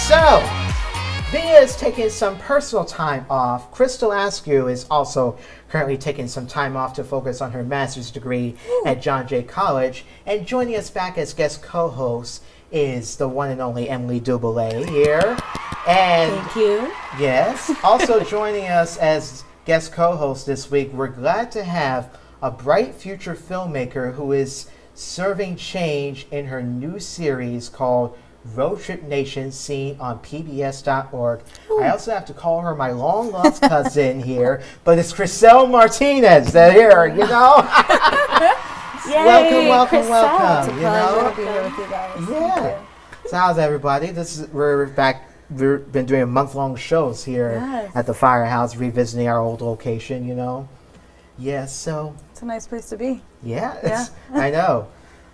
So, Via is taking some personal time off. Crystal Askew is also currently taking some time off to focus on her master's degree at John Jay College. And joining us back as guest co-host is the one and only Emily Duboulet here. And thank you. Yes. Also joining us as guest co-host this week, we're glad to have a bright future filmmaker who is serving change in her new series called Road Trip Nation, seen on PBS.org. Ooh. I also have to call her my long-lost cousin here, but it's Chriselle Martinez. They're here, you know? Yay, welcome. It's a you pleasure know? to be here with you guys. Yeah. So how's everybody? We're back. We've been doing month-long shows here at the Firehouse, revisiting our old location, you know? Yes, so... It's a nice place to be. Yeah. I know.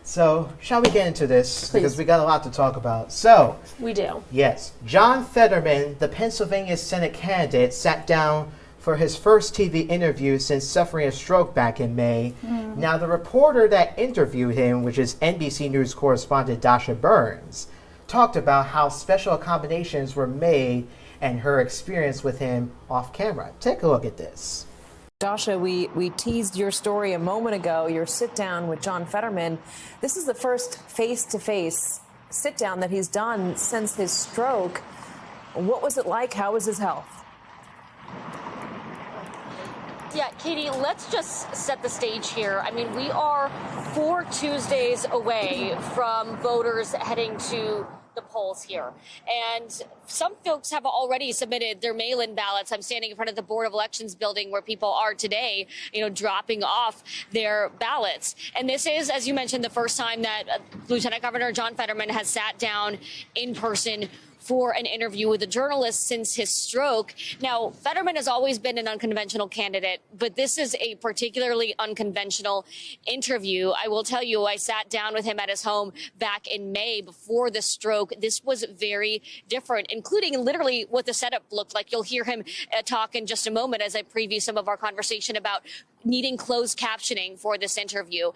So, shall we get into this? Please. Because we got a lot to talk about. So, we do. Yes. John Fetterman, the Pennsylvania Senate candidate, sat down for his first TV interview since suffering a stroke back in May. Now, the reporter that interviewed him, which is NBC News correspondent Dasha Burns, talked about how special accommodations were made and her experience with him off camera. Take a look at this. Dasha, we teased your story a moment ago, your sit-down with John Fetterman. This is the first face-to-face sit-down that he's done since his stroke. What was it like? How was his health? Yeah, Katie, let's just set the stage here. I mean, we are 4 Tuesdays away from voters heading to the polls here. And some folks have already submitted their mail-in ballots. I'm standing in front of the Board of Elections building where people are today, dropping off their ballots. And this is, as you mentioned, the first time that Lieutenant Governor John Fetterman has sat down in person for an interview with a journalist since his stroke. Now, Fetterman has always been an unconventional candidate, but this is a particularly unconventional interview. I will tell you, I sat down with him at his home back in May before the stroke. This was very different, including literally what the setup looked like. You'll hear him talk in just a moment as I preview some of our conversation about needing closed captioning for this interview.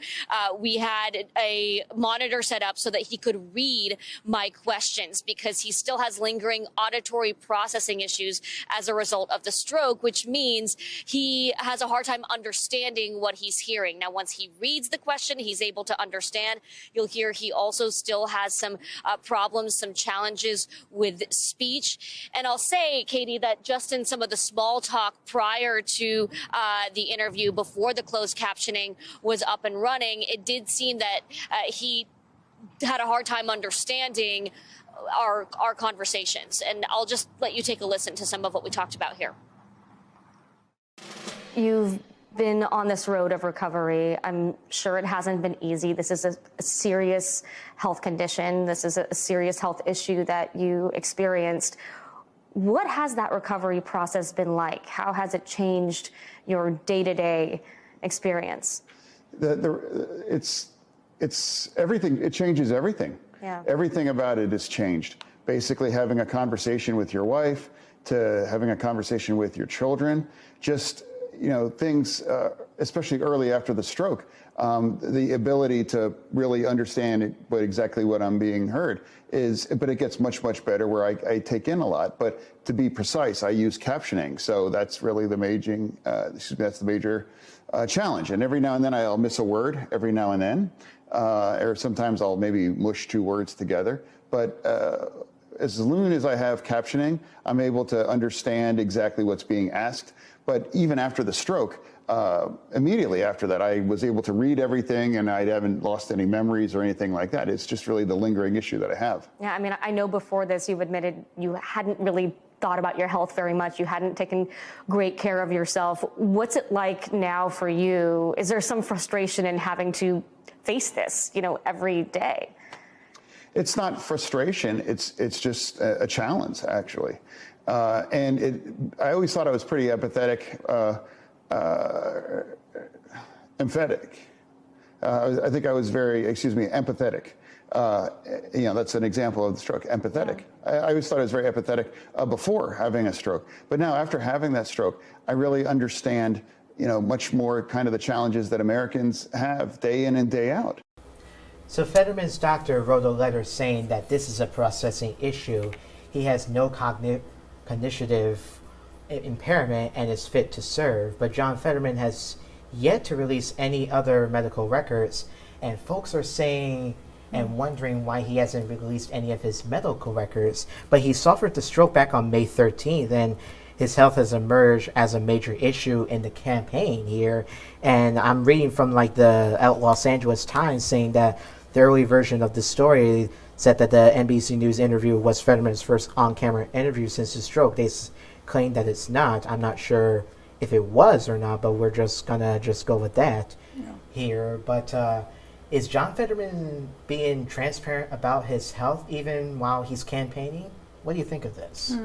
We had a monitor set up so that he could read my questions because he still has lingering auditory processing issues as a result of the stroke, which means he has a hard time understanding what he's hearing. Now, once he reads the question, he's able to understand. You'll hear he also still has some problems, some challenges with speech. And I'll say, Katie, that just in some of the small talk prior to the interview, before the closed captioning was up and running, it did seem that he had a hard time understanding our conversations. And I'll just let you take a listen to some of what we talked about here. You've been on this road of recovery. I'm sure it hasn't been easy. This is a serious health condition. This is a serious health issue that you experienced. What has that recovery process been like? How has it changed your day-to-day experience? It's everything. It changes everything. Yeah. Everything about it has changed. Basically, having a conversation with your wife, to having a conversation with your children, just things, especially early after the stroke, the ability to really understand exactly what I'm being heard but it gets much, much better where I take in a lot. But to be precise, I use captioning. So that's really the major challenge. And every now and then I'll miss a word every now and then, or sometimes I'll maybe mush 2 words together. But as soon as I have captioning, I'm able to understand exactly what's being asked. But even after the stroke, immediately after that, I was able to read everything and I haven't lost any memories or anything like that. It's just really the lingering issue that I have. Yeah, I mean, I know before this you've admitted you hadn't really thought about your health very much. You hadn't taken great care of yourself. What's it like now for you? Is there some frustration in having to face this, every day? It's not frustration. It's just a challenge, actually. And I always thought I was pretty emphatic. I think I was empathetic. That's an example of the stroke, empathetic. I always thought I was very empathetic before having a stroke. But now after having that stroke, I really understand, much more kind of the challenges that Americans have day in and day out. So Fetterman's doctor wrote a letter saying that this is a processing issue. he has no cognitive impairment and is fit to serve. But John Fetterman has yet to release any other medical records, and folks are saying and wondering why he hasn't released any of his medical records. But he suffered the stroke back on May 13th, and his health has emerged as a major issue in the campaign here. And I'm reading from like the Los Angeles Times saying that the early version of the story said that the NBC News interview was Fetterman's first on-camera interview since his stroke. They claim that it's not. I'm not sure if it was or not, but we're just gonna go with that here. But is John Fetterman being transparent about his health even while he's campaigning? What do you think of this?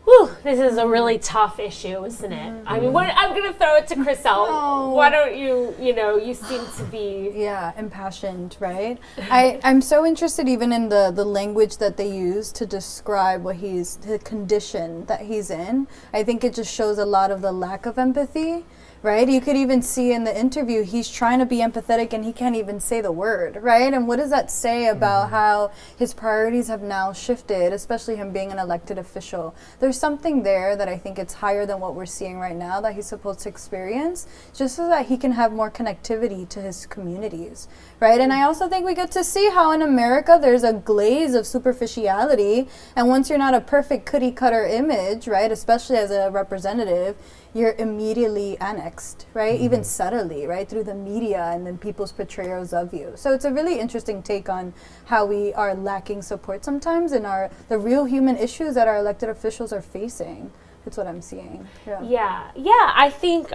Whew, this is a really tough issue, isn't it? I mean, I'm going to throw it to Chriselle. Why don't you seem to be... Yeah, impassioned, right? I'm so interested even in the language that they use to describe the condition that he's in. I think it just shows a lot of the lack of empathy. Right? You could even see in the interview, he's trying to be empathetic and he can't even say the word, right? And what does that say about how his priorities have now shifted, especially him being an elected official? There's something there that I think it's higher than what we're seeing right now that he's supposed to experience, just so that he can have more connectivity to his communities, right? And I also think we get to see how in America there's a glaze of superficiality, and once you're not a perfect cookie cutter image, right, especially as a representative, you're immediately annexed, right? Even subtly, right? Through the media and then people's portrayals of you. So it's a really interesting take on how we are lacking support sometimes in the real human issues that our elected officials are facing. That's what I'm seeing. Yeah. I think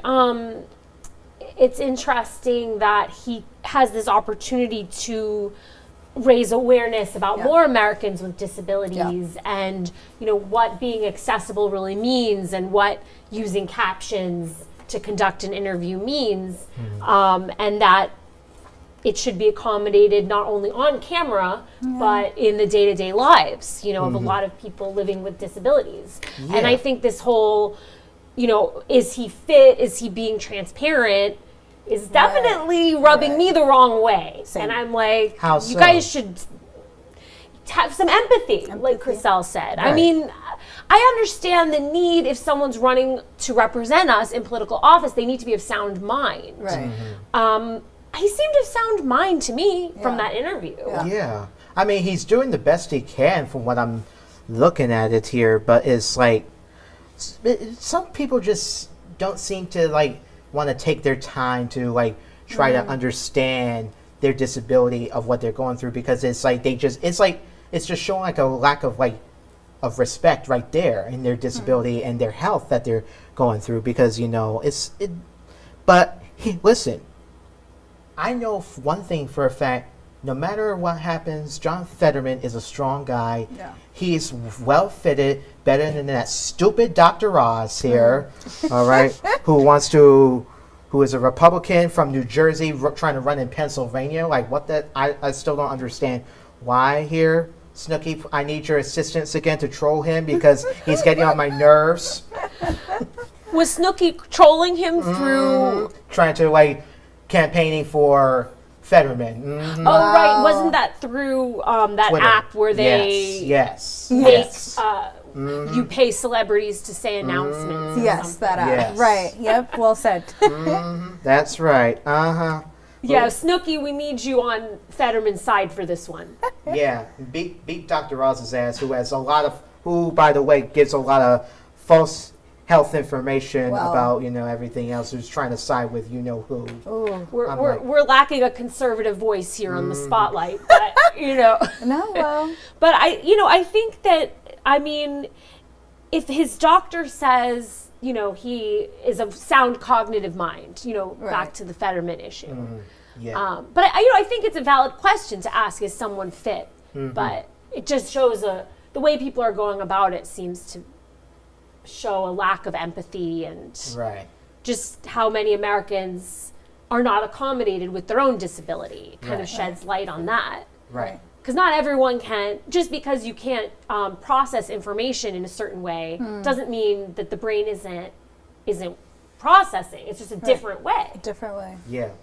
it's interesting that he has this opportunity to raise awareness about more Americans with disabilities and what being accessible really means and what using captions to conduct an interview means, and that it should be accommodated not only on camera but in the day-to-day lives of a lot of people living with disabilities. And I think this whole is he fit, is he being transparent, is definitely rubbing me the wrong way. Same. And I'm like, you guys should have some empathy, like Chriselle said. I mean, I understand the need if someone's running to represent us in political office, they need to be of sound mind. Right. He seemed of sound mind to me from that interview. Yeah. I mean, he's doing the best he can from what I'm looking at it here, but it's like some people just don't seem to want to take their time to try to understand their disability of what they're going through, because it's just showing a lack of respect right there in their disability and their health that they're going through, because but listen, I know one thing for a fact: no matter what happens, John Fetterman is a strong guy. He's well fitted, better than that stupid Dr. Oz here, all right, who is a Republican from New Jersey trying to run in Pennsylvania. I still don't understand why here. Snooki, I need your assistance again to troll him because he's getting on my nerves. Was Snooki trolling him through... Trying to, campaigning for Fetterman. Oh, right. Wasn't that through that Twitter. app where they... Yes. You pay celebrities to say announcements. Yes, that app. Yes. Right. Yep. Well said. That's right. Yeah, Snooki, we need you on Fetterman's side for this one. Yeah, beat Dr. Oz's ass, who, by the way, gives a lot of false health information about everything else. Who's trying to side with who. We're lacking a conservative voice here on the spotlight, but No, well. But I think that, if his doctor says he is of sound cognitive mind, back to the Fetterman issue. But I think it's a valid question to ask, is someone fit? But it just shows the way people are going about it seems to show a lack of empathy and just how many Americans are not accommodated with their own disability. It kind of sheds light on that. Right. Because not everyone can, just because you can't process information in a certain way, doesn't mean that the brain isn't processing. It's just a different way. A different way. Yeah.